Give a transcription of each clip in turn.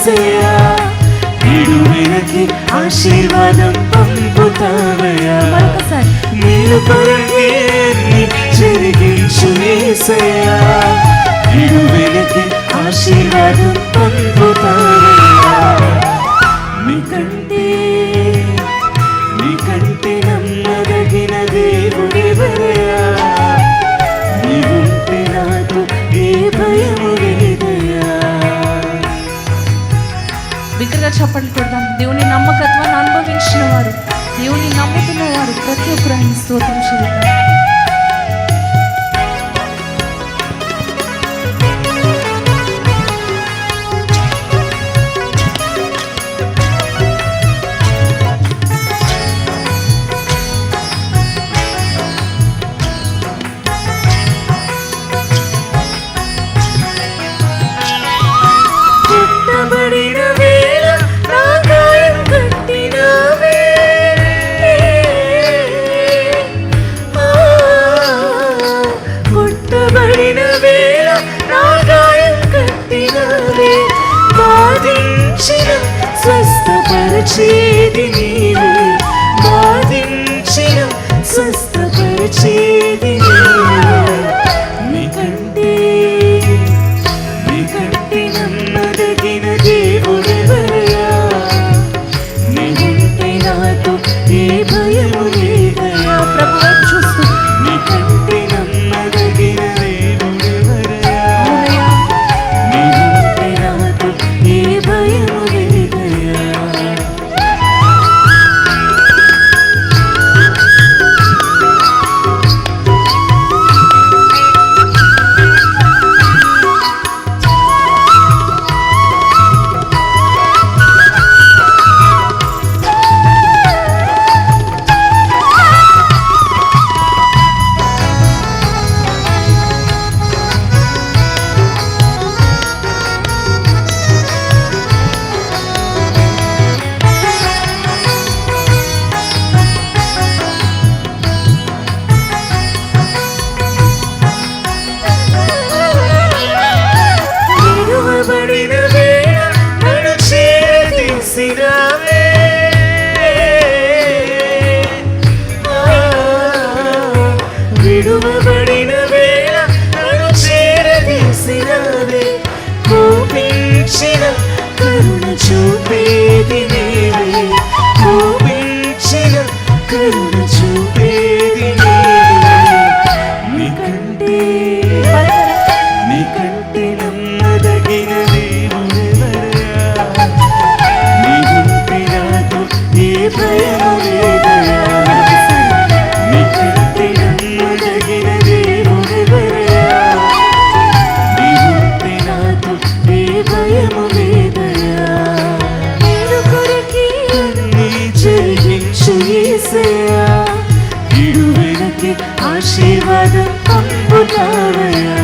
యేసయ్యా, విడువెనకి ఆశీర్వాదం పంపుతావయ్యా. మేలు కొరకే అన్ని జరిగించు యేసయ్యా, విడువెనకి ఆశీర్వాదం పంపుతావయ్యా. నీకంటే నమ్మదగిన దేవుడెవరయ్యా, నీవుంటే నాకు ఏ భయము లేదయ్యా. బిగ్గరగా చప్పట్లు కొడదాం. దేవుని నమ్మకత్వాన్ని అనుభవించిన వారు, దేవుని నమ్ముతున్న వారు ప్రతి ఒక్కరు ఆయన స్తోత్రం చేస్తారు. స్వస్థపరిచేది నీవే, బాధించిన స్వస్థపరిచేది నీవే. నీకంటే నమ్మదగిన దేవుడెవరయ్యా, నీవుంటే నాకు ఏ భయము లేదయ్యా. ప్రభువా చూస్తూ నీకంటే నమ్మదగిన దేవుడెవరయ్యా, నీవుంటే నాకు ఏ భయము లేదయ్యా. విడువబడిన వేళ నన్ను చేరదీసినావే, కోపించిన కరుణ చూపేది నీవే, కోపించిన కరుణ చూపేది నీవే. నీకంటే నమ్మదగిన దేవుడెవరయ్యా, నీవుంటే నాకు ఏ భయము లేదయ్యా. నీకంటే నమ్మదగిన దేవుడెవరయ్యా, నీవుంటే నాకు ఏ భయము లేదయ్యా. మేలు కొరకే అన్ని జరిగించు యేసయ్యా, విడువెనకి ఆశీర్వాదం పంపుతావయ్యా.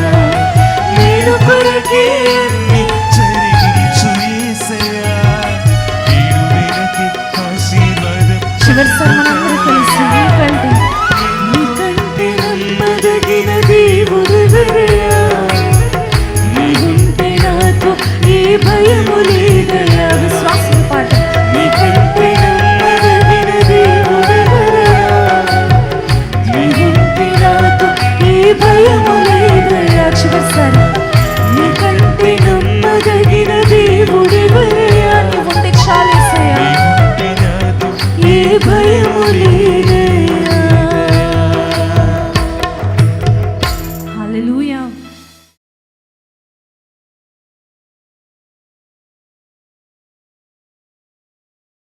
మేలు కొరకే అన్ని జరిగించు యేసయ్యా, విడువెనకి ఆశీర్వాదం. చివరిసారి మనందరూ కలిసి నీకంటే నమ్మదగిన దేవుడెవరయ్యా, నీవుంటే నాకు ఏ భయము లేదయ్యా. విశ్వాసం పాట. నీకంటే నమ్మదగిన దేవుడెవరయ్యా, నీవుంటే నాకు ఏ భయము లేదయ్యా. చివరిసారి నీకంటే నమ్మదగిన దేవుడెవరయ్యా, నీవుంటే చాలేసయ్యా, నీవుంటే నాకు ఏ భయము లేదు.